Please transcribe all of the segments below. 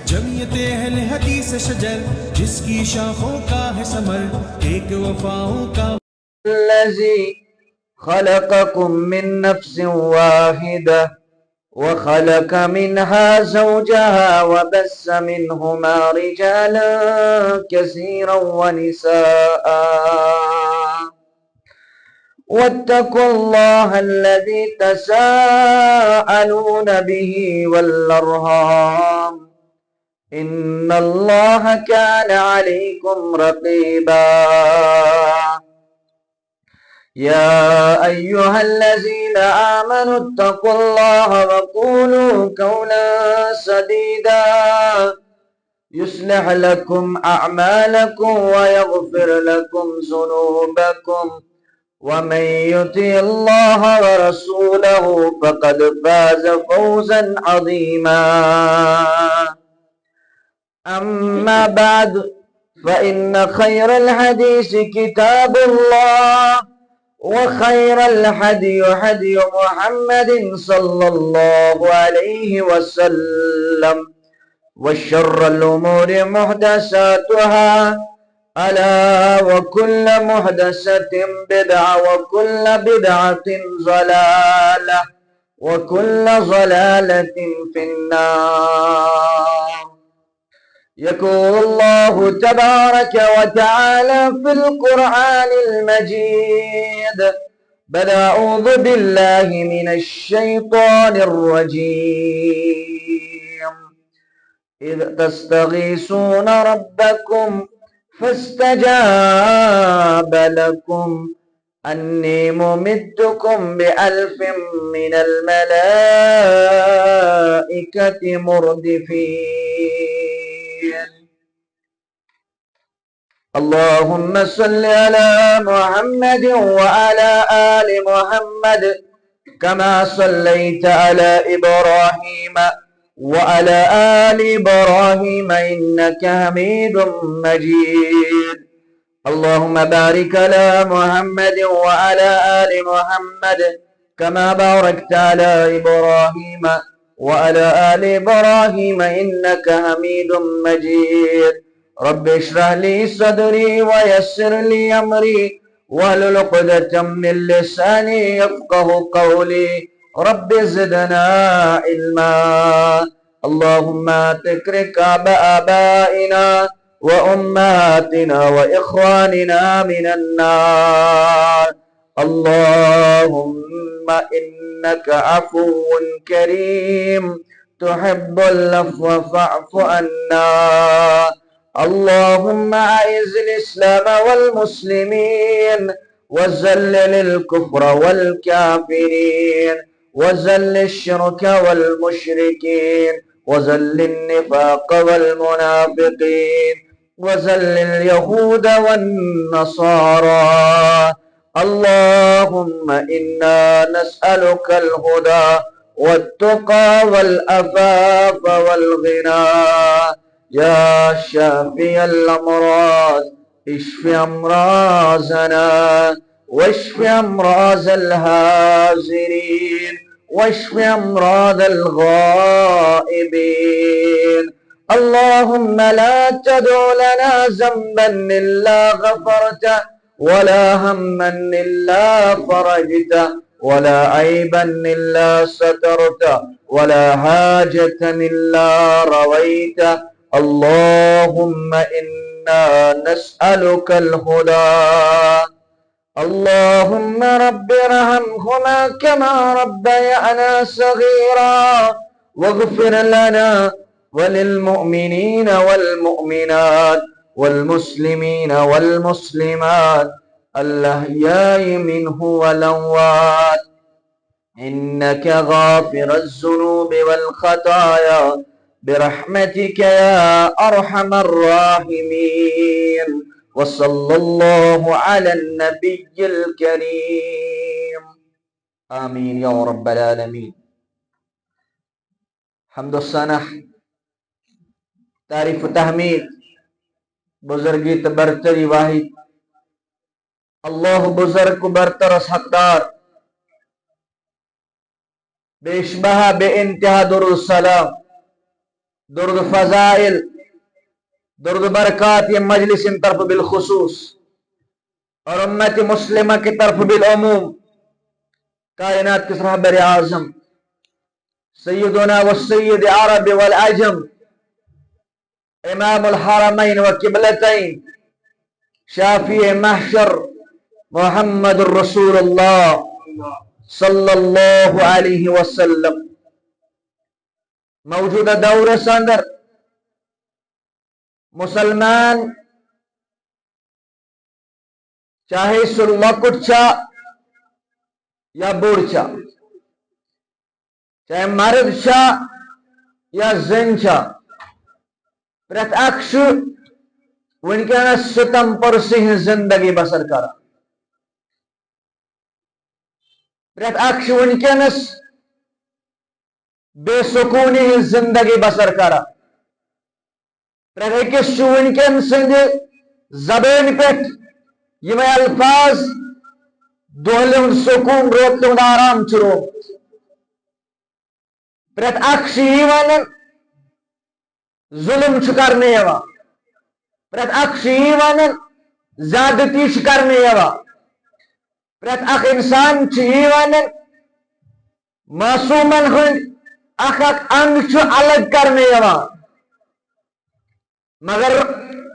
جمعیت اہل حدیث شجر جس کی شاخوں کا ہے ثمر ایک وفاؤں کا الذي خلقكم من نفس واحدة وخلق منها زوجها وبث منهما رجالا كثيرا ونساء واتقوا الله الذي تساءلون به والأرحام إن الله كان عليكم رقيبا يا أيها الذين آمنوا اتقوا الله وقولوا قولا سديدا يصلح لكم أعمالكم ويغفر لكم ذنوبكم ومن يطع الله ورسوله فقد فاز فوزا عظيما أما بعد فإن خير الحديث كتاب الله وخير الهدي هدي محمد صلى الله عليه وسلم وشر الأمور محدثاتها ألا وكل محدثة بدعة وكل بدعة ضلالة وكل ضلالة في النار. يقول الله تبارك وتعالى في القرآن المجيد بعد أعوذ بالله من الشيطان الرجيم إذ تستغيثون ربكم فاستجاب لكم أني ممدكم بألف من الملائكة مردفين. اللهم صل على محمد وعلى آل محمد كما صليت على إبراهيم وعلى آل إبراهيم إنك حميد مجيد. اللهم بارك على محمد وعلى آل محمد كما باركت على إبراهيم وعلى آل إبراهيم إنك حميد مجيد. رب اشرح لي صدري ويسر لي أمري واحلل عقدة من لساني يفقه قولي. رب زدنا علما. اللهم تكرك بآبائنا وأمهاتنا وإخواننا من النار. اللهم إنك عفو كريم تحب العفو فاعف عنا. اللهم أعز الإسلام والمسلمين وذلل الكفر والكافرين وذل الشرك والمشركين وذل النفاق والمنافقين وذل اليهود والنصارى. اللهم إنا نسألك الهدى والتقى والعفاف والغنى. يا شافي الأمراض اشف أمراضنا واشف أمراض الهازرين واشف أمراض الغائبين. اللهم لا تدع لنا ذنبا إلا غفرته ولا هما إلا فرجته ولا عيبا إلا سترته ولا حاجة إلا رويته. اللهم إنا نسألك الهدى. اللهم رب ارحمهما كما ربيانا صغيرا واغفر لنا وللمؤمنين والمؤمنات والمسلمين والمسلمات الأحياء منه والأموات إنك غافر الذنوب والخطايا برحمتك يا أرحم الراحمين. وصلى الله على النبي الكريم. آمين يا رب العالمين. حمد و ثنا تعریف و تحمید بزرگی برتری واحد اللہ بزرگ کو برتر حقدار بے شبہ بے انتہا درود سلام درد فضائل درد برکات یہ مجلس ان طرف بالخصوص اور امت مسلمہ کی طرف بالعموم کائنات کے رہبر اعظم سیدنا والسید عرب والعجم امام الحرمین وقبلتین شافی محشر محمد الرسول اللہ صلی اللہ علیہ وسلم موجودہ دور اندر مسلمان چاہے سو لکٹ چھا یا بوڑھ چھا چاہے مرد چھا یا زن چھا پرت اکھ ونکینس ستم پرسی ہن زندگی بسر کرا پرت اکھ ونکینس بے سکونی ہن زندگی بسر کرا پرت اکس ونکین سند زبان پٹ یہ الفاظ دہل سکون روت آرام چرو پرت اکھ ون ظلم کرنے یوا پرت اکھ ون زیادتی کرنے یوا پرت اکھ انسان ون معصومن ہند اکھ انگ الگ کرنے یوا مگر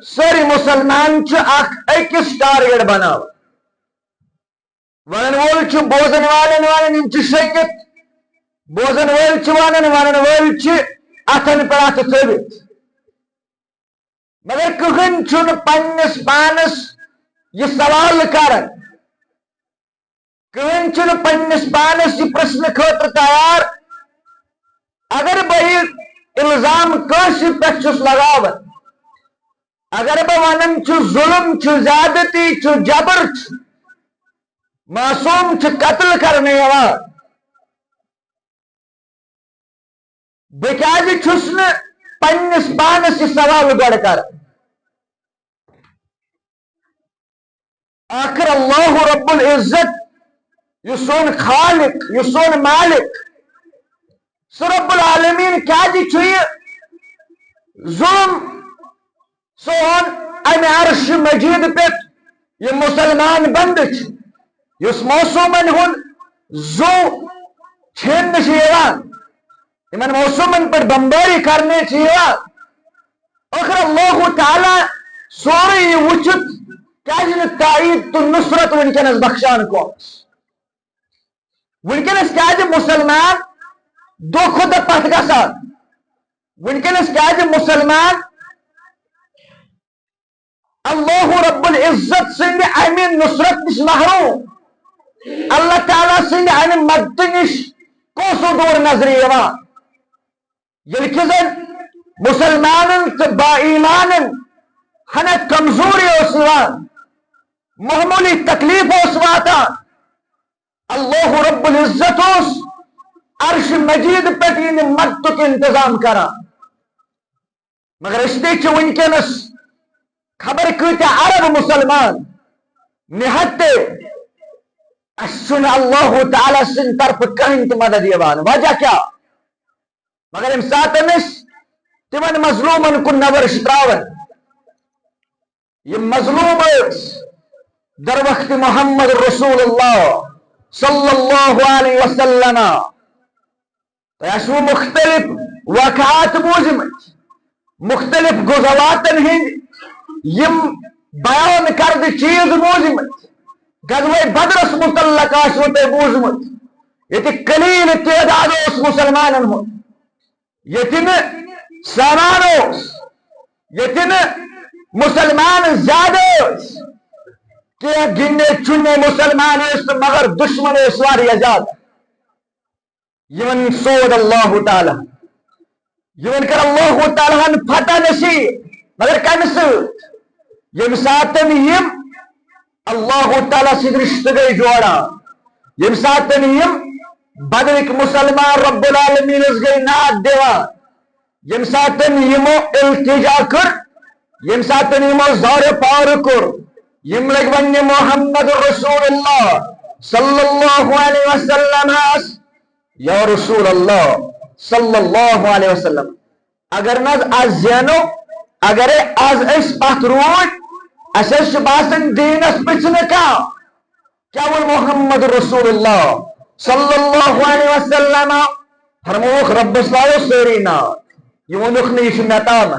ساری مسلمان اکھ اکس ٹارگیٹ بناو ونن وول بوزن والن شنگت بوزن وول ونن وول اتن پہ ات تھوت مگر کہن پنس پانس یہ سوال کرن کہن پنس پانس یہ پرسن خاطر تیار اگر بہ الزام کنس پہ لگاون اگر بہ ونن ظلم زیادتی جبر معصوم قتل کرنے یوان بکاز چھس نہ پنس پانس یہ سوال گڑ کر آخر اللہ رب العزت یہ سون خالق یہ سون مالک سو رب العالمین کیا ظلم سون ام عرش مجید پہ یہ مسلمان بند اس موسومن ہن زو چھن ان موسومن پر بمباری کرنے آخر اللہ تعالی سورے یہ وچت کیا تائید تو نصرت ونکینس بخشان کو ونکینس کیا مسلمان دو خود پت گسان ونکینس کیا مسلمان اللہ رب العزت سند امی نصرت نش محروم اللہ تعالیٰ سند امی مدد نش کوسو دور نظر یوان یل زن مسلمان تو با ایمان ہنا کمزوری معمولی تکلیف واتان اللہ رب العزت عرش مجید پہ مدد انتظام کرا مگر اس ونکینس خبر کتیا عرب مسلمان نہتے اللہ تعالی سن طرف کہیں تو مدد یوان وجہ کیا مگر ام سات تمن مظلومن کن نظر تراون یہ مظلوم در وقت محمد رسول اللہ صلی اللہ علیہ وسلم تو مختلف واقعات بوزمت مختلف غزواتن ہند یم بیان کرد چیز بوزمت غزوہ بدرس متعلق آسو تے بوزمت یہ قلیل تعداد اس مسلمانن ہوں یہ سامان یہ مسلمان زیادہ کہ گنے چنے مسلمان مگر دشمن سواری زیادہ یہ سود اللہ تعالی یہ کر اللہ تعالی فتح نصیب مگر کم سات یم ساتن یم اللہ تعالی سید رشتہ گئی جوڑا یم ساتن یم بدرک مسلمان رب العالمین گئی ناد دیوان یم ساتن یمو التجا کر یم ساتن یمو زار پار کر یم لگ ون محمد رسول اللہ صلی اللہ علیہ وسلم یا رسول اللہ صلی اللہ علیہ وسلم اگر نز آز زینو اگر آز اس پات روٹ اسے باسن دینس پچھنے کا کیا وہ محمد رسول اللہ صلی اللہ علیہ وسلم فرموک رب اسلاو سیرینا یہ ونخ نیش میتام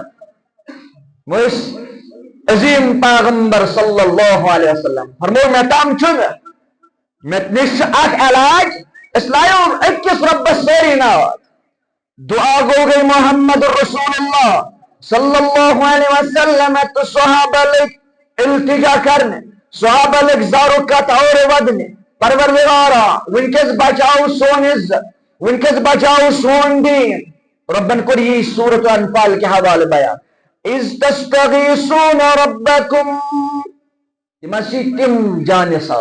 موش عظیم پیغمبر صلی اللہ علیہ وسلم فرموک میتام چھن متنش اک علاج اسلائیو اکس رب سیرینا دعا گو گئی محمد رسول اللہ صلی اللہ علیہ وسلم تو صحابہ لکھ التجا کرنے صحابہ لکھ زارکت اور ودنے پروردگارا ونکس بچاؤ سون عزت ونکس بچاؤ سون دین ربن کو یہ سورۃ انفال کے حوالے بیان اذ تستغیثون ربکم یہ مسیح تم جانسا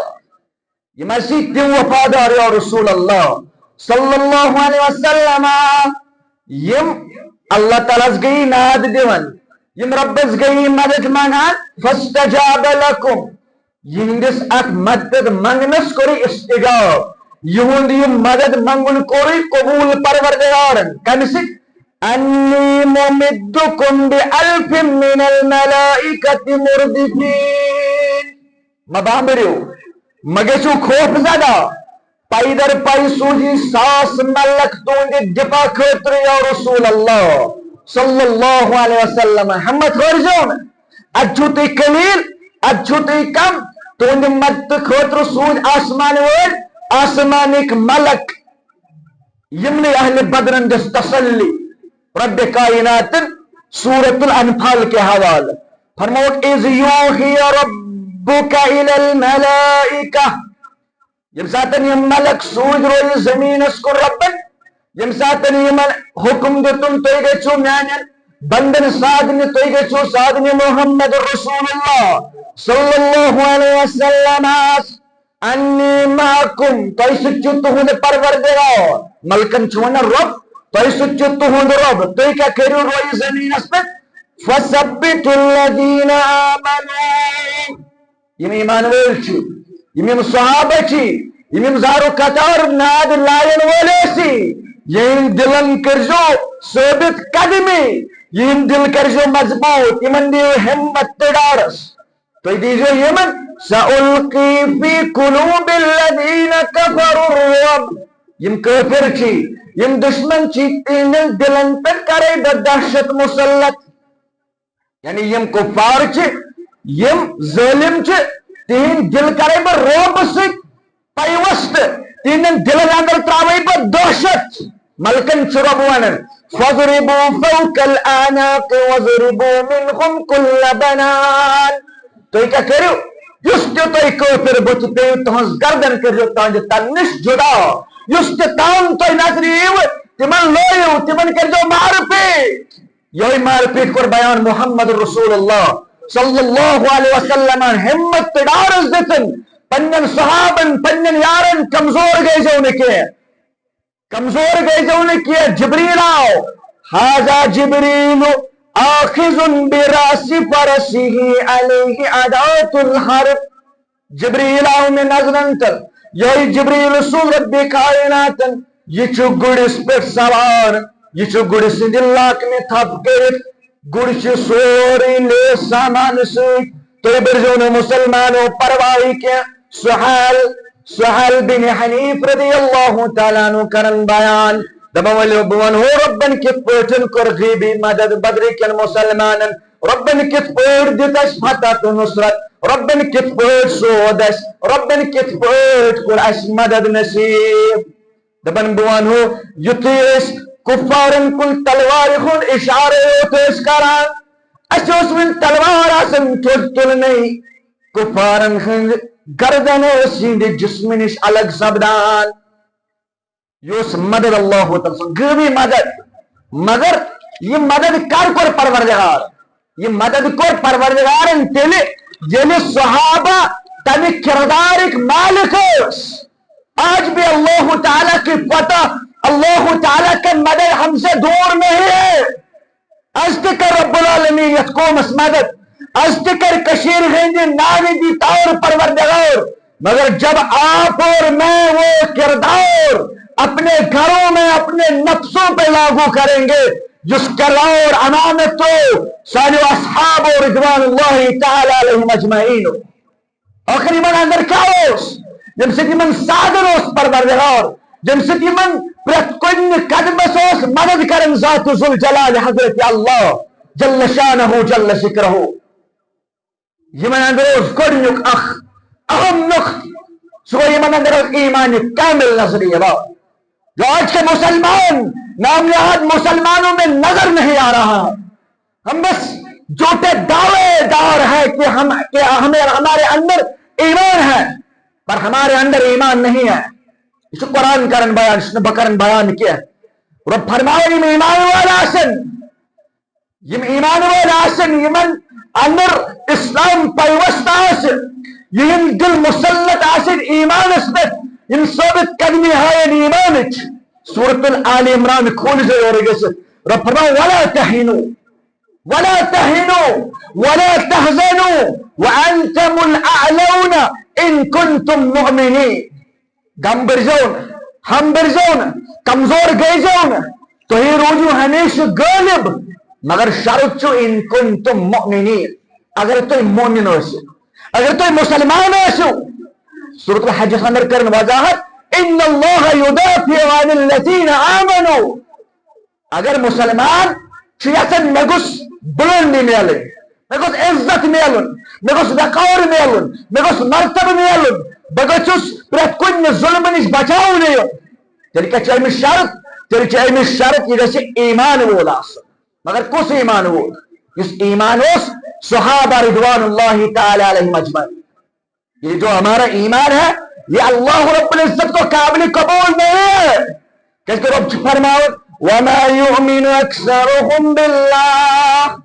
یہ مسیح تم وفادار یا رسول اللہ صلی اللہ علیہ وسلم یم اللہ تعالیٰ گئی ناد دیون یم ربس گئی مدد منگان فاستجاب لکم یہندس اک مدد منگنس کوری استجاب یہند یم مدد منگن کوری قبول پروردگارن کمسک انی ممدکم بألف من الملائکت مردفین مبامریو مگشو خوف زدہ پائی در پائی سوجی ساس ملک توندی دفاع خطر یا رسول اللہ صلی اللہ علیہ وسلم ہمت خرجون اجھوتی قلیل اجھوتی کم توندی مدد خطر سوج آسمان ورد آسمان ایک ملک یمنی اہل بدرن جس تسلی رب کائنات سورة الانفال کے حوال فرموت اذ یوحی ربک الى الملائکہ یم ساتن یم ملک سوج روی زمین اسکر ربن یم ساتن یم حکم دتن توی گئی چھو میانین بندن سادنی توی گئی چھو سادنی محمد رسول اللہ صلی اللہ علیہ وسلم انی معکم توی سچو تہند پروردگار ملکن چھونا رب توی سچو تہند رب توی کیا کریو روی زمین اسپت فثبت الذین آمنوا یم ایمان ویل چھو یم صحابہ چی یم زارو قطار ناد لائن والے سی یم دلن کرجو ثابت قدمی یم دل کرجو مضبوط یمن دیو ہمت تڈارس تو دیجو یمن سألقی فی قلوب الذین کفروا الرعب یم کافر چی یم دشمن چی تین دلن پر کرے دہشت مسلط یعنی یم کفار چی یم ظالم چی تین دل کرے بر روب سے پیوست تین دل اندر تراوی بر دہشت ملکن چرب ونن فضربوا فوق الاناق وضربوا منهم كل بنان تو کیا کریو یس تے تو کافر بچ تے تہنز گردن کریو تانج تنش جدا یس تے تان تو نظریو تمن لویو تمن کرجو مار پیٹ یہی مار پیٹ کر بیان محمد رسول اللہ صلی اللہ علیہ وسلم ہمت تڈارس دیتن پنن صحابن پنن یارن کمزور گئے جو نے کیا جبریل آؤ حاضا جبریل آخذ براس فرسه علیہ عدات الحرب جبریل آؤ میں نظرن تر یہی جبریل صورت بے کائناتن یہ چھو گڑس پر سوار یہ چھو گڑس دلاک میں تھپ کرت گڑش سوری لے سامان سوئی تو برجون مسلمانوں پروائی کیا سحال بن حنیف رضی اللہ تعالیٰ عنہ کرن بیان دبا ولی بوان ہو ربن کت پوٹن کر غیبی مدد بدری کن مسلمانن ربن کت پوٹ دیتش فتح نصرت ربن کت پوٹ سودش ربن کت پوٹ کر اس مدد نصیب دبن بوان ہو یتیس کفارن کل تلوار خون اشارے ہوتیس کران اسوس من تلوار آسن تل نہیں کفارن خون گردن سیند جسمنش الگ سبدان یوس مدد اللہ تعالی گوی مدد مگر یہ مدد کر پروردگار یہ مدد کر پروردگارن تیلی یلی صحابہ تمی کردار ایک مالک آج بھی اللہ تعالیٰ کی فتح اللہ تعالیٰ کے مدد ہم سے دور نہیں ہے ازتکر رب العالمین یتقوم اس مدد ازتکر کشیر غندی ناوی دی طور پروردگار مگر جب آپ اور میں وہ کردار اپنے گھروں میں اپنے نفسوں پہ لاگو کریں گے جس کرور امانت تو سانو اصحاب رضوان اللہ تعالی علیہم اجمعین آخر یمن اندر کیا یم سۭتۍ یمن سادن پروردگار یم سۭتۍ یمن پرٛٮ۪تھ کُنہِ قدمس مدد کرن ذات ذل جلال حضرت اللہ جل شانہ جل ذکرہ یمن اندر گۄڈنیُک اکھ اہم نقطہ سو یمن اندر ایمان کامل نظر یوان جو آج کے مسلمان نام نہاد مسلمانوں میں نظر نہیں آ رہا ہم بس جھوٹے دعوے دار ہے کہ ہمارے اندر ایمان ہے پر ہمارے اندر ایمان نہیں ہے اس قرآن کرن بیان اس نے بکرن بیان کیا رب فرمائے یم ایمان والا آسن یم ایمان والا آسن یمن اندر اسلام پیوست آسن یم دل مسلط آسن ایمان اسمت یم ثابت قدمی ہائن ایمان سورة آل عمران کھول سے اور گسد رب فرمائے ولا تہینو ولا تهنوا ولا تحزنوا وأنتم الأعلون إن كنتم مؤمنين غم برزون ہم برزون کمزور گئی جون تو ہی روجو ہمیشہ غالب مگر شرط چھو ان کنتم مؤمنین اگر تو مومن ہوسو اگر تو مسلمان ہوسو سورة الحج اندر کرن وضاحت ان اللہ یدافع عن الذین آمنوا اگر مسلمان چھیسن مگس بلندی میلن مگس عزت میلن مگس وقار میلن مگس مرتب میلن بگچس پرت کن ظلم نش بچاو نیو تیل کیا چاہیے شرط تیل چاہیے شرط یہ جیسے ایمان وول آسن مگر کس ایمان وول اس ایمان اس صحابہ رضوان اللہ تعالی علیہم اجمعین یہ جو ہمارا ایمان ہے یہ اللہ رب العزت کو قابل قبول نہیں ہے کہ رب فرماؤ وما يؤمن اکثرهم باللہ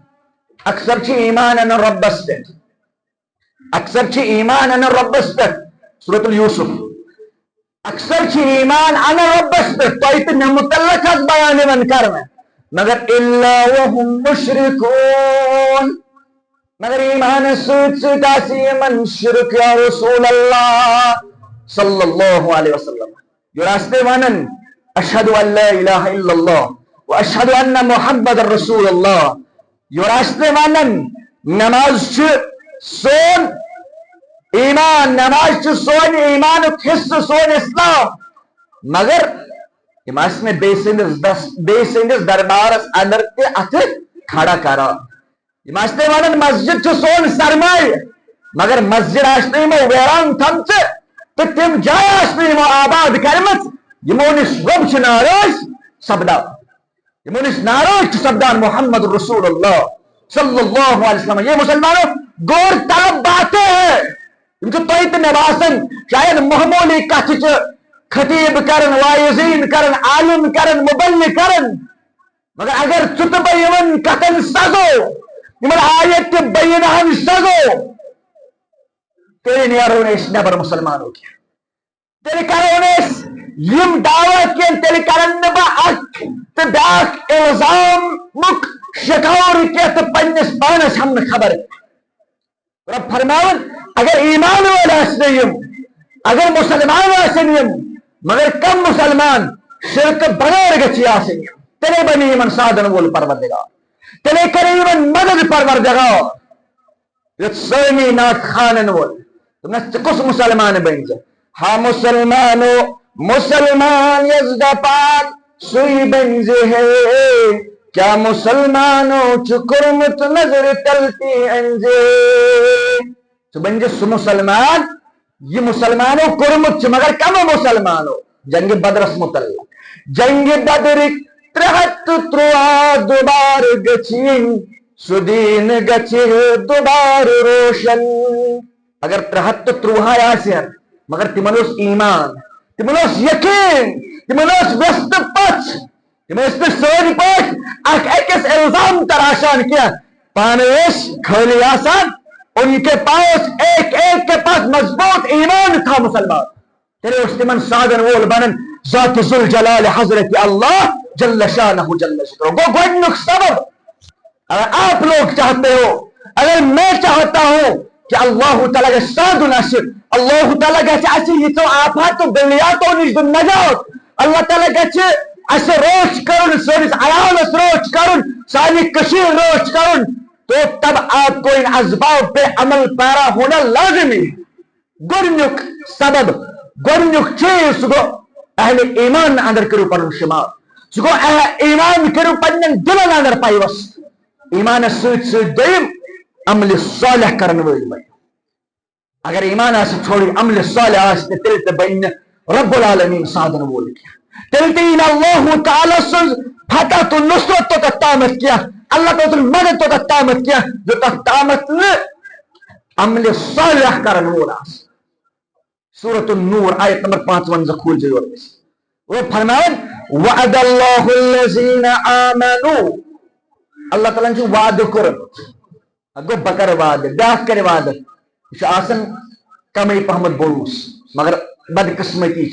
اکثر چی ایمان ان رب استد اکثر چی ایمان ان رب استد سورة اليوسف اکثر چی ایمان ان رب استد تو اتنے متعلق از بیان من کرنا مگر الا وهم مشرکون مگر ایمان سوچ تاسی من شرک یا رسول اللہ صلی اللہ علیہ وسلم جو راستے مانن اشہدو ان لا الہ الا اللہ و اشہدو ان محمد رسول اللہ یہ راستے مانن نماز سون ایمان نماز سون ایمان حصہ سون اسلام مگر اماس نے بے سندس دربارس اندر تے اتھ کھڑا کرا اماس نے مانن مسجد سون سرمائی مگر مسجد آشتے میں ویران تھمچ تو تم جائے آشتے میں آباد کرمت یمونس رب چھ ناراض سبدا یمونس ناراض سبدان محمد رسول اللہ صلی اللہ علیہ وسلم یہ مسلمانوں گور طلب باتیں ہیں ان کو تویت نواسن شاید محمولی کچھ خطیب کرن وائزین کرن عالم کرن مبلغ کرن مگر اگر چتب یمن کتن سزو یمن آیت بینہن سزو تیرے نیاروں نے اس نبر مسلمانوں کیا تیرے کاروں نے اس یم دعوت کیا تیرے کرن با اک تداک الزام مک شکاور کیا تو پنجس پانس ہم نے خبر رب فرماؤن اگر ایمان والا اسنیم اگر مسلمان اسنیم مگر کم مسلمان شرک بغیر گچی آسنیم تیرے بنی من سادن وول پروردگار تیرے کرے من مدد پروردگار یہ سرمی ناک خانن وول تم نے کس مسلمان بن جائے ہاں مسلمانو مسلمان یزدہ پاک سوئی بنزے ہے کیا مسلمانو چکرمت نظر تلتی انجے تو بنجے سو مسلمان یہ مسلمانو کرمت مگر کم مسلمانو جنگ بدر متعلق جنگ بدر ترہت تروا دوبار گچین سدین گچے دوبار روشن اگر ترہت تروہا یاسین مگر تمنوس ایمان تمنوس یقین تمنوس وست پچ تمنوس سوری پچ ایکس الزام تراشان کیا پانویش کھولی آسان ان کے پاس ایک کے پاس مضبوط ایمان تھا مسلمان تیرے اس تمن سادن وول بنن ذات ذل جلال حضرت اللہ جل شانہ جل شکرہ وہ گوڑنک سبب اگر آپ لوگ چاہتے ہو اگر میں چاہتا ہوں کہ اللہ تعالیٰ کے ساتھ نصر اللہ تعالیٰ کے چاہتے یہ تو آفات تو بلیاتوں نجد نجات اللہ تعالیٰ کے اسے روچ کرن سنس عیالس روچ کرن سانی کشیر روچ کرن تو تب آپ کو ان اسباب پہ عمل پیرا ہونا لازمی ہے. گرنیک سبب گرنیک چیز گو اہل ایمان اندر کرو پن شمار سگو ایمان کرو پن دلن اندر پیوست ایمان سوچ سوچ دیم عمل صالح کرن ویل بھائی اگر ایمان آس چھوڑی عمل صالح آس تیل تے بین رب العالمین سادن وول کیا تیل تے ان اللہ تعالی سن فتح تو نصرت تو تامت کیا اللہ تو مدد تو تامت کیا جو تامت نے عمل صالح کرن وول آس. سورۃ النور آیت نمبر 55 کھول جو وہ فرمائے وعد اللہ الذین آمنوا اللہ تعالیٰ نے وعد کر اگو بکر وعد بیاکھ کرے وعد یہ آسن کمی پہمت بروس مگر بدقسمتی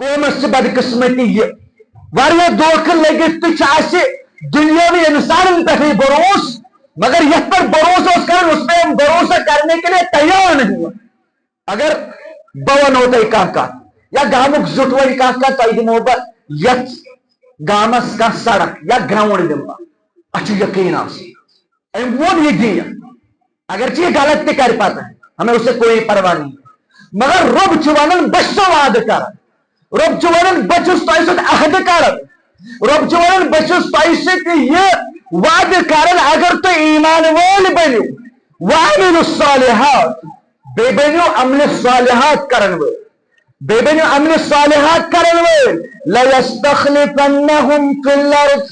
قومس سے بدقسمتی یہ واریہ دھوکہ لگت تو دنیاوی انسان پہ بروس مگر یہ پر بروس اس پہ ہم بھروسہ کرنے کے لیے تیار نہیں ہوا. اگر بون ہوتا ہے کہا یا گامک زٹوئی کہا تو دمو بہ یت گامس کا سڑک یا گراؤنڈ دمبا اچھا یقین آس وہ یہ دیا اگر چیز غلط تھی کر پاتا ہے ہمیں اسے کوئی پرواہ نہیں مگر رب چوانن بچو وعد کر رب چوانن بچس تو ایسے عہد کر رب چوانن بچس تو ایسے کہ یہ وعد کرن اگر تو ایمان وول بنیو وعمل الصالحات بے بنیو عمل صالحات کرن وول بے بنیو عمل صالحات کرن وول لَيَسْتَخْلِفَنَّهُمْ فِي الْأَرْضِ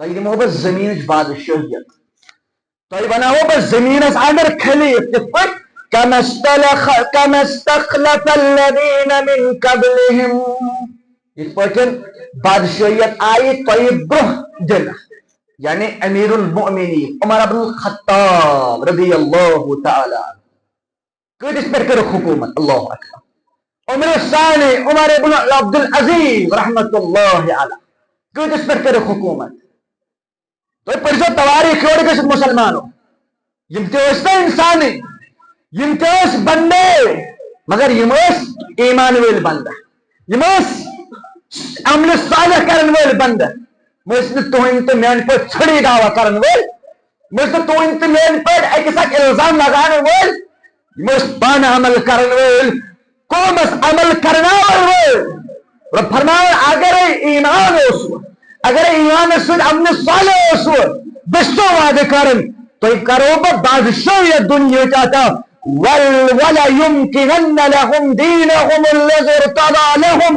تو یہ محبت زمین بادشاہیت تو یہ بنا ہو بس زمین اس اندر خلیف تفت كَمَا اسْتَخْلَفَ الَّذِينَ مِنْ قَبْلِهِمْ اس پاکن بادشاہیت آئی تو یہ بروح دل یعنی امیر المؤمنین عمر بن الخطاب رضی اللہ تعالی کچھ اس پر کرو حکومت اللہ اکبر عمر ثانی عمر بن عبد العزیز رحمت اللہ علیہ کچھ اس پر کرو حکومت تو پر جو تواریخ اور کے مسلمانوں یمتیوستا انسانی یمتیوس بندے مگر یموس ایمان ویل بندہ یموس عمل صالح کرن ویل بندہ مسل تو انت مین پر چھڑی دعویٰ کرن ویل مسل تو انت مین پر ایک ساتھ الزام لگانے ویل مس پان عمل کرن ویل قومس عمل کرنا ویل اور فرمایا اگر ایمان اسو اگر ایمان سن عمل صالح اسو بسو وعدے کرن تو کرو بادشاہ دنیا چاہتا وَلَا يُمْكِنَنَّ لَهُمْ دِينَهُمُ الَّذِي ارْتَضَىٰ لَهُمْ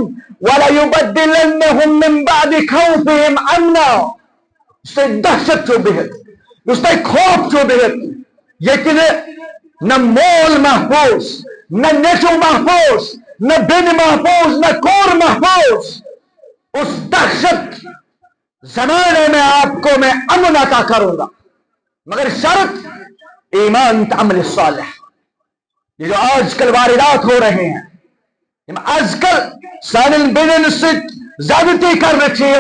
وَلَا يُبَدِّلَنَّهُمْ مِنْ بَعْدِ خَوْفِهِمْ أَمْنًا اس سے دہشت چو بہت اس سے خوف چو بہت یقین نہ مول محفوظ نہ نیچو محفوظ نہ بن محفوظ نہ کور محفوظ اس دہشت زمانے میں آپ کو میں امن عطا کروں گا مگر شرط ایمان عمل صالح. یہ جو آج کل واردات ہو رہے ہیں آج کل سانن بینن سے زیادتی کر رکھے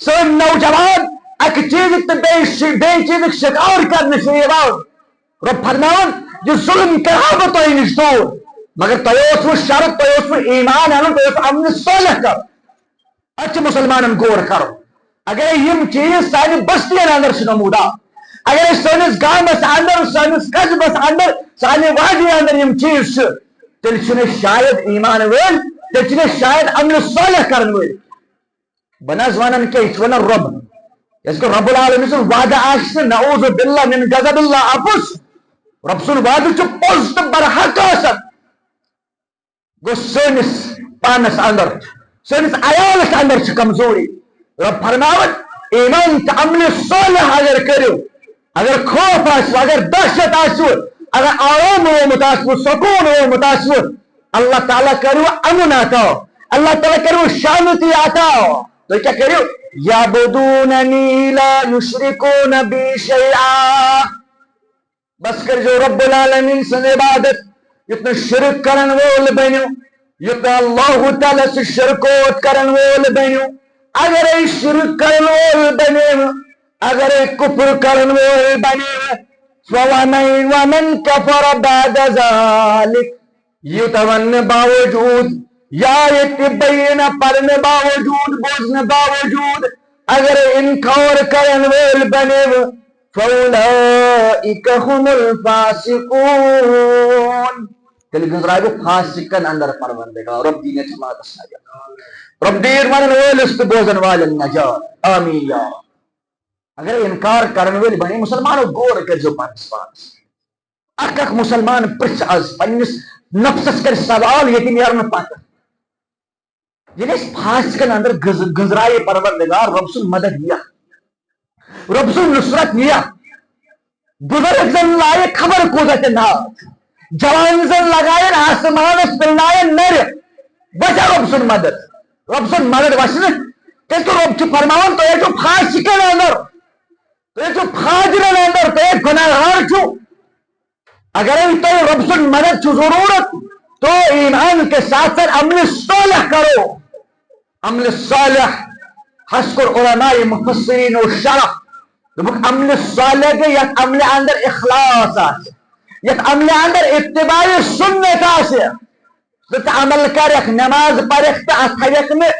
سن نوجوان ایک چیز بے چیز شکار کرنے سے رب فرمان جو ظلم کرا تو نش دور مگر تو وہ شرط تو وہ ایمان ہے تو امن صالح کر اچھا مسلمان غور کرو اگر یہ چیز سانی بستیاں اندر سے نمودا اگر سانس گامس اندر سانس قصبس اندر سانی وادی اندر یہ چیز تیل چھنے شاید ایمان ویل تیل چھنے شاید عمل صالح کرن ویل بنا زوانن کے اتوانا رب اس کو رب العالمین سن وعدہ آشت نعوذ باللہ من غضب اللہ افس رب سن وعدہ چو پوزت برحق آسا گو سنس پانس اندر سنس عیالس اندر چھ کمزوری رب فرماوت ایمان تا عمل صالح اگر کرو اگر خوف آسو اگر دہشت آسو اگر آرام ہو متاثر سکون ہو متاثر اللہ تعالیٰ کرو امن آتا اللہ تعالیٰ کرو شانتی آتا تو کیا کرو یعبدوننی لا یشرکون بی شیئا بس کر جو رب العالمین سے عبادت اتنا شرک کرن وول بنیو اتنا اللہ تعالیٰ سے شرکوت کرن وول بنیو اگر ای شرک کرن وول بنیو اگر ای کفر کرن وول بنیو ومن کفر بعد ذلك یہ تمن باوجود یا یتبین پڑھنے باوجود بوزنے باوجود اگر انکار کرن ویل بنے فَأُولَئِكَ هُمُ الْفَاسِقُونَ تیل گزرائے فاسقن اندر پروردگار رب دین جماعت سایا رب دیر من ویلست بوزن والن نجات آمین یا اگر انکار کرن ویل بنے مسلمانوں گور کر جو پانس پانس اک مسلمان پرچ از پنس نفسس کر سوال یتیم یارن پاتا یعنی اس فاسقن اندر گزرائے پروردگار رب سن مدد دیا رب سن نصرت دیا بزرگ زن لائے خبر کوزت نات جوان زن لگائے آسمان پلنائے نر بچا رب سن مدد وشن کہ رب چھ فرماون تو یہ فاسقن اندر تو یہ فاجرن اندر تو یہ گناہگار چھو اگر تو رب سن مدد چھو ضرورت تو ایمان کے ساتھ ساتھ عمل صالح کرو عمل صالح حسکر علماء مفسرین و شرح عمل صالح کے یک عمل اندر اخلاص آسے یک عمل اندر اتباع سنت آسے تو عمل کر یک نماز پر اختیق میں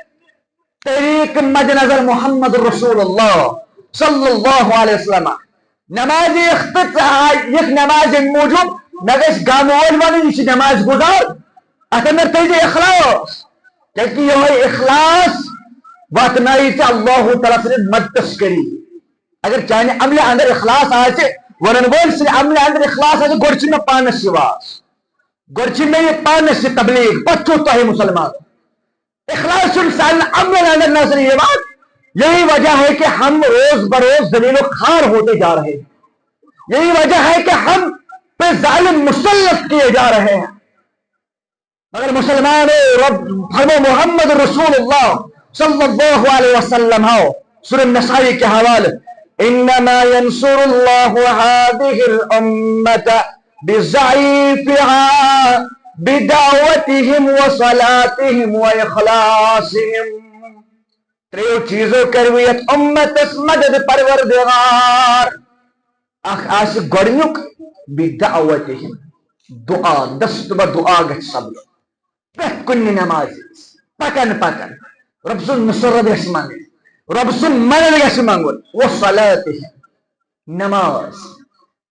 طریق مد نظر محمد رسول اللہ صلی اللہ علیہ وسلم نماز اختیق یک نماز موجود نگش گاموال والی نیچی نماز گزار اتمر تیجی اخلاص کیونکہ یہ اخلاص واتنائی سے اللہ تعالیٰ سے مدد کری اگر چاہنے عمل اندر اخلاص آئے ورن بول سے عمل اندر اخلاص آئے گرچی میں پانس شواس گرچی میں یہ پانس سے تبلیغ بچوں تو ہے مسلمان اخلاص شرسال عمل اندر نظر یہ بات یہی وجہ ہے کہ ہم روز بروز ذلیل و خوار ہوتے جا رہے ہیں یہی وجہ ہے کہ ہم پہ ظالم مسلط کیے جا رہے ہیں مگر مسلمان رب فرمو محمد رسول اللہ صلی اللہ علیہ وسلم ہو سورہ نسائی کے حوالے انما ينصر الله هذه الامه بضعيفها بدعوتهم وصلاتهم واخلاصهم تریو چیزوں کرویت امت اس مدد پروردگار آس گڑنیک بدعوتهم دعا دست با دعا گچ سب پہ کن نماز پکن رب سن نصرت یس مانگے رب سن مدد یس مانگو وہ صلاة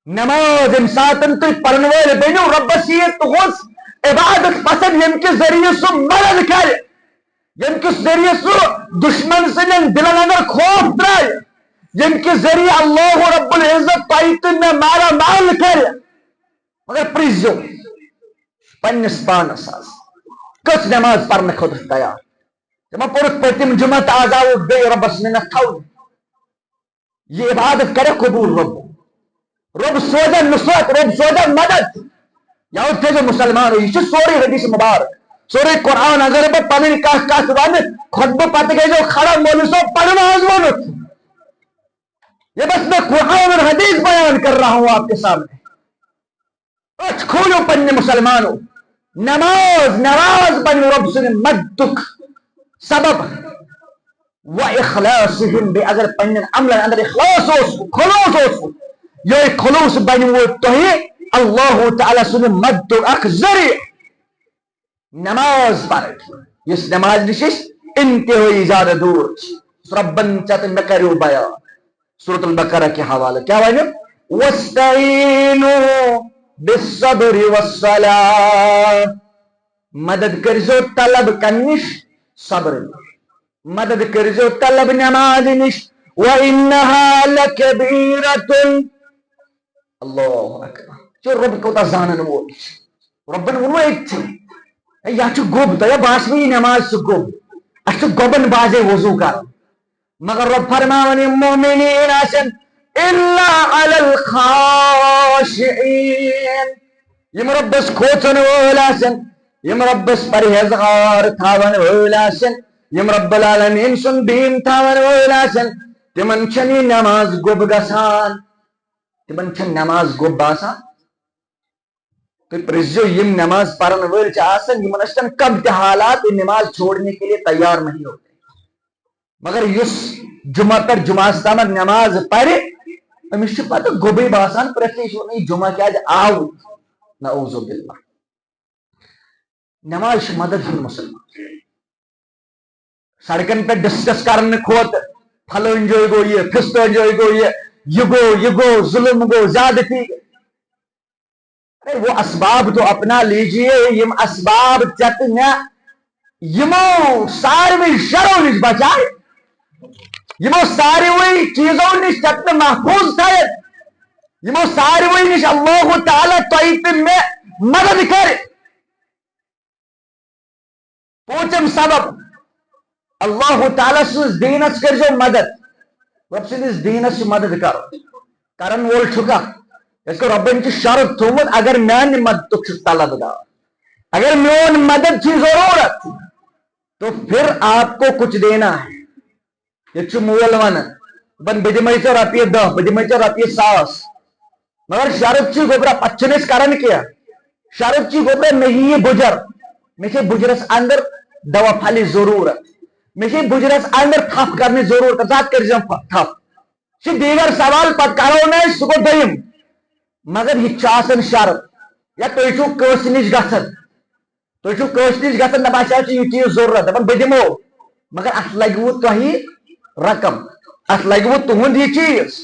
نماز امساتن تو پرنوال بینو رب سیت تو غص عبادت پسند یم کے ذریعے سو مدد کرے یم کے ذریعے سو دشمن سے دلن اندر خوف درائے یم کے ذریعے اللہ رب العزت پائیتن میں مارا مال کرے مگر پریزیو پنس پانس آس کس نماز پڑھنے خود تیار جب پورت پڑھتیم جمعت آزاو گئی رب اسمینت تھاو یہ عبادت کرے قبول رب سوزا نصرت رب سوزا مدد یا اس جو مسلمان ہوئی یہ سوری حدیث مبارک سوری قرآن اگر پر پڑھنے کا سبان خطبہ پاتے گئے جو کھڑا مولوسو پڑھنا آزمانت یہ بس میں قرآن اور حدیث بیان کر رہا ہوں آپ کے سامنے اچھ کھولو پنج مسلمانوں نماز بنو رب سے مدد سبب و اخلاصهم بے اگر پنجن عمل اندر اخلاص ہو خلوص ہو یہ خلوص بنو تو ہی اللہ تعالی سے مدد اک ذریع نماز پر اس نماز نشش انتہائی زیادہ دور ربن چاہتے میں کرو بیان سورۃ البقرہ کے حوالے کیا وجہ وَاسْتَعِينُوا بِالصَّبْرِ وَالصَّلَاةِ مدد کرزو طلب کنش صبر مدد کرزو طلب نماز نش وَإِنَّهَا لَكَبِيرَةٌ اللہ اکبر جو رب کو تا زانن وہ ربن وہ ایک تھی یا چھو گوب تا یا باسمی نماز چھو گوب اچھو گوبن بازے وضو کر مگر رب فرماونی مومنین آسن إِلَّا عَلَى الْخَاشِعِينَ یم ربس کھوچن وولاسن یم ربس پرہیزگار تھاون وولاسن یم رب العالمین سن دین تھاون وولاسن تمن چھنی نماز گوب گسان تمن چھن نماز گوب باسان تو پرزیو یم نماز پرن وول چاہسن یمن اشتن کم حالات نماز چھوڑنے کے لیے تیار نہیں ہوتے مگر یس جمعہ پر جمعہ ستامر نماز پڑھے امس چھ پتہ گوبے باسان پرتی نہیں جمعہ کیا آو نعوذ باللہ نماز مدد ہند مسلمان سڑکن پہ ڈسکس کرنے کھوت پھلن جو گو یہ پھستن جو گو یہ گو ظلم گو زیادتی ارے وہ اسباب تو اپنا لیجئے یم اسباب چتنا یمو ساروی شرو نش بچائے یمو ساروی چیزوں نش چتنا محفوظ تھے یمو ساروی نش اللہ تعالی تو میں مدد کرے پوچھم سبب اللہ تعالی سن دینس کر جو مدد رب سندس دینس مدد کرن وول چھکا اس کو ربن کی شرط تھومت اگر میان مدد طلب دار اگر میون مدد کی ضرورت تو پھر آپ کو کچھ دینا ہے یہ مول ون بن بدمے ٹھے رپیے 10 بدمے ٹھے رپیے 100 مگر شرط چھ گوبرا پچھنس کرن کیا شرط چھ گوبرا نہیں بجر مجھے بجرس اندر دوا پھلی ضرورت مجھے بجرس اندر تھپ کرنے ضرورت ذات کر جم تھپ چھ دیگر سوال پت کرو نہ سہ گو دیم مگر یہ چاسن شرط یا تھی چھو کس نش گھن تھی چھو کس نش گھن دپان یہ چیز ضرورت دپان بہ دمو مگر ات لگو تہ رقم ات لگو تہد یہ چیز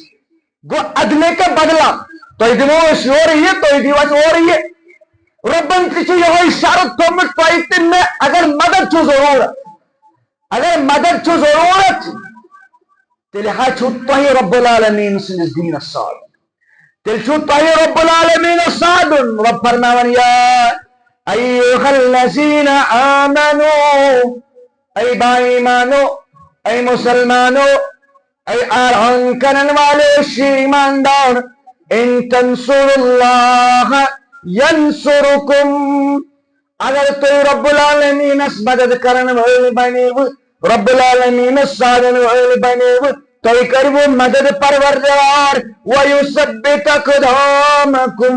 گو ادنے کا بدلا تھی دمو یور یہ تھی دیو اور یہ ربن تہ یہ شرط تھومت تہ میں اگر مدد چھو ضرورت اگر مدد چھو ضرورت تیل چھو تہ رب العالمین سندس دینس سال تیل چھو تہ رب العالمین ساد رب فرماون یا ایھا الذین آمنو اے با ایمانو اے مسلمانو اے آران کرن والے ایماندار ان تنصروا اللہ ینصرکم اگر تو رب العالمین اس مدد کرن والے بنیو رب العالمین سادن والے بنیو تو کرو مدد پروردگار وَيُثَبِّتْ أَقْدَامَكُمْ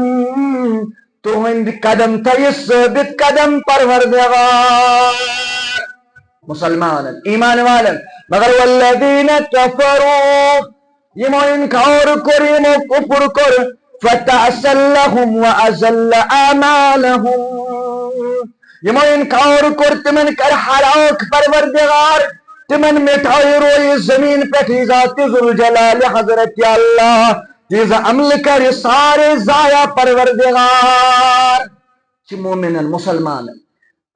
تہند قدم تھے ثابت قدم پروردگار مسلمان ایمان والن مگر والذین کفروا یمو انکار کر یمو کفر کر فتعسل لهم وأذل آمالهم یمو انکار کر تمن کر ہلاک پروردگار تمن مٹھائی روئی زمین پہ ذات ذوالجلال حضرت اللہ چیز عمل کر سارے ضائع پروردگار چھ مومن مسلمان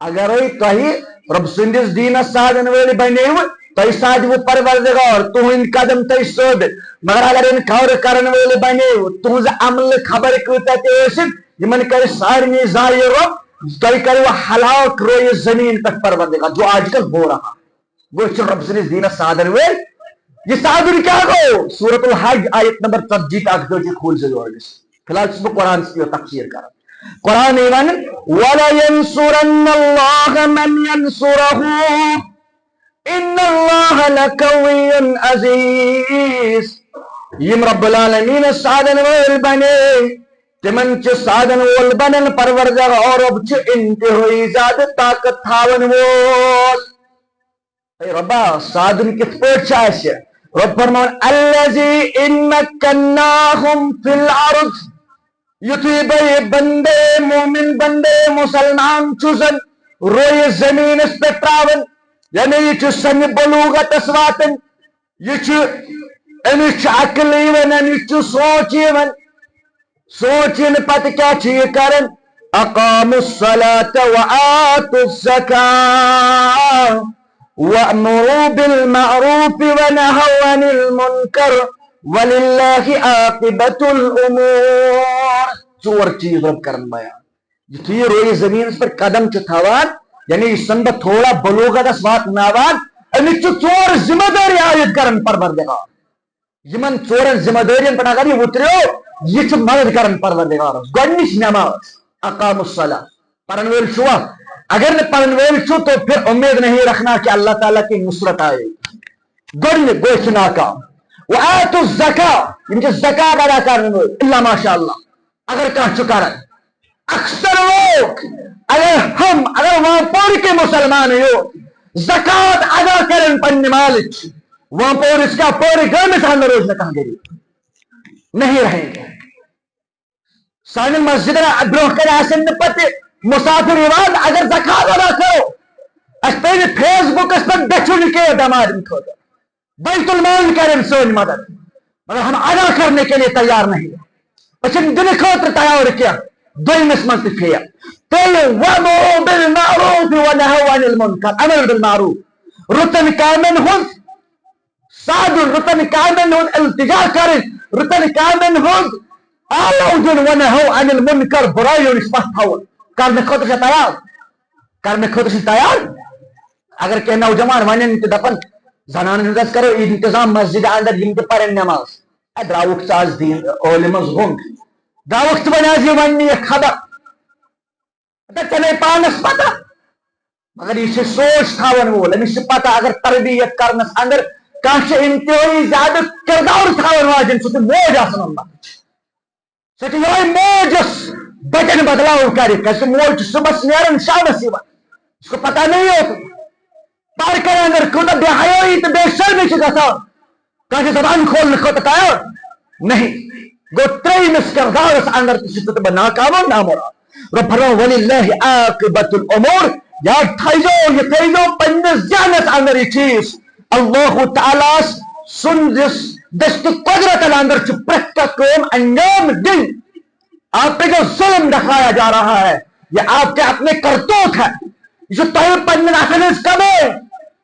اگر تھی رب سندس دینس سادن ول بنیو تھی سادو پروردگار تہند قدم تھی ثابت مگر اگر انکار کرن ول بنیو تہذ عمل خبر کۭتیاہ تہِ ٲسِتھ یمن کر سارنی ضائع رب تھی کرو ہلاک روئی زمین پہ پروردگار جو آج کل ہو رہا وہ رب سندس دینس سادن ول یہ سادن کیا گو سورۃ الحج آیت نمبر 40 38 کھول سے فی الحال چھس بہ قرآن سے تفسیر کران قرآن ایوان وَلَيَنْصُرَنَّ اللَّهَ مَنْ يَنْصُرَهُ إِنَّ اللَّهَ لَقَوِيٌّ عَزِيزٌ یم رب العالمین سادن ول بنے تمن چ سادن ول بنن پروردگار اور رب چ انتہائی زیادہ طاقت تھاون وول اے ربا سادن کت پٲٹھۍ چھِ اَسہِ رب فرمان الذی ان مکناہم فی الارض یتھی بے بندے مومن بندے مسلمان چزن روئے زمین اس پہ تراون یعنی یہ سن بلوغت واتن یہ امچ عقل یون امچ سوچ یون سوچن پتہ کیا یہ کرن اقاموا الصلاة وآتوا الزکاة وأمروا بالمعروف ونهوا عن المنكر وللہ عاقبۃ الامور ژور چیز رب کرن بیان یتھی یہ روئی زمین پر قدم چھ تھاوان یعنی یہ سن بہ تھوڑا بلوغت واتناوان امچ ژور ذمہ داری عائد کرن پروردگار یمن ژورن ذمہ دارین پہ اگر یہ وتریو یہ چھ مدد کرن پروردگار گۄڈنِچ نماز اقام الصلاة پرن ویل چھوا اگر نہ پرن ویل چھو تو پھر امید نہیں رکھنا کہ اللہ تعالیٰ کی نصرت آئے گۄڈنیُک گوٚو چھُ ناکام وآتوا الزکاة یم چھ زکات ادا کرن وٲلۍ اللہ ماشاء اللہ اگر کانٛہہ چھُ کران اکثر لوگ اگر وہاں پور کے مسلمان زکات ادا کرن پننہِ مالٕچ وہاں پور اس کا پورے گامس اندر روز نہ کانٛہہ غریب نہیں رہیں گے سانٮ۪ن مسجدن برونٛہہ کنہِ آسن نہٕ پتہٕ مسافر یوان اگر زکات ادا کرو اس پہ فیس بکس پر دچھن کے دمار بیت المال کریں سون مدد مگر ہم ادا کرنے کے لیے تیار نہیں اچھن دن خاطر تیار کیا دویمس من تفیا وَأْمُرُوا بِالْمَعْرُوفِ وَنَهَوْا عَنِ الْمُنْكَرِ امر بالمعروف رتن کامن ہن ساد رتن کامن ہن التجا کریں رتن کامن ہن آلودن ونہوا عن المنکر برائیوں اس پاس تھاون کرنے خاطر سے تیار کرنے خاطر سے تیار اگر کہ نوجوان ونن تے دپن زنان ہندس کرو انتظام مسجد اندر یم تے پرن نماز ادراوک ساز دین علماء ہون داوقت بنازی ونی خبر چلے پانس پتہ مگر یہ سوچ تھاون وول امس پتہ اگر تربیت کرنس اندر کانچ انتہائی زیادہ کردار تھاون واجن سہ موج آسن اللہ سہ یہ موجس بچن بدلاؤ کرے کیسے موج صبح نیرن شامس یوان اس کو پتہ نہیں ہوتا پارکن اندر کوتا بے حیائی تو بے شرمی چھ گژھان کانچ زبان کھولنے خاطر تیار نہیں گو تریمس کردارس اندر تو بہ ناکام نامراد رب فرماؤ وَلِلَّهِ عَاقِبَةُ الْأُمُورِ یاد تھائیزو یہ تھائیزو پنس ذہنس اندر یہ چیز اللہ تعالیٰ سن دست قدرت اندر چھ پرت کا کام انجام دن آپ پہ جو ظلم دکھایا جا رہا ہے یہ آپ کے اپنے کرتوت ہے یہ تو پنن اخنس کمے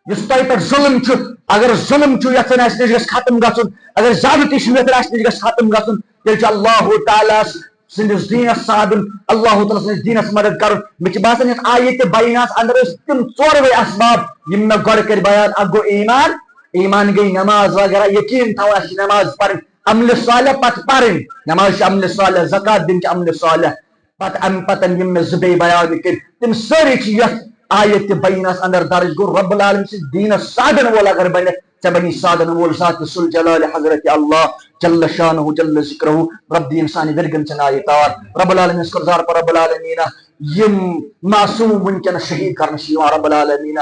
یہ تو پر ظلم چھ اگر ظلم چھ یتن اس نش ختم گژھن اگر زیادتی چھ یتن اس نش ختم گژھن تیل اللہ تعالیٰ سندس دینس سادن اللہ تعالیٰ سندس دینس مدد کر مجھ باسان اس آیت بیناس اندر تم ژوروے اسباب یم میں گۄڈٕ کر بیان اکھ گو ایمان ایمان گئی نماز وغیرہ یقین تھاون اس نماز پڑھن عمل صالح پتہ پڑھن نماز عمل صالح زکات دن عمل صالح پتہ ام پتن یم میں زبے بیان کر تم ساری چھ یتھ آیت بیناس اندر درج گو رب العالمین سے دینس سادن وول اگر بنت ژے بنی سادن وول ذات ذل جلال حضرت اللہ جل شانہ جل ذکرہ رب دی انسانی ورگن چنائے تار رب العالمین اس کرزار پر رب العالمین یم معصوم ونکن شہید کرنا شیوان رب العالمین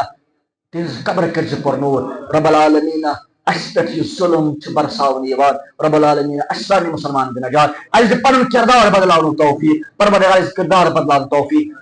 تیز قبر کرز پر نور رب العالمین اس پہ یہ ظلم چھ برساون یوان رب العالمین اسانی مسلمان بنجات از پنن کردار بدلاون توفیق پروردگار اس کردار بدلاون توفیق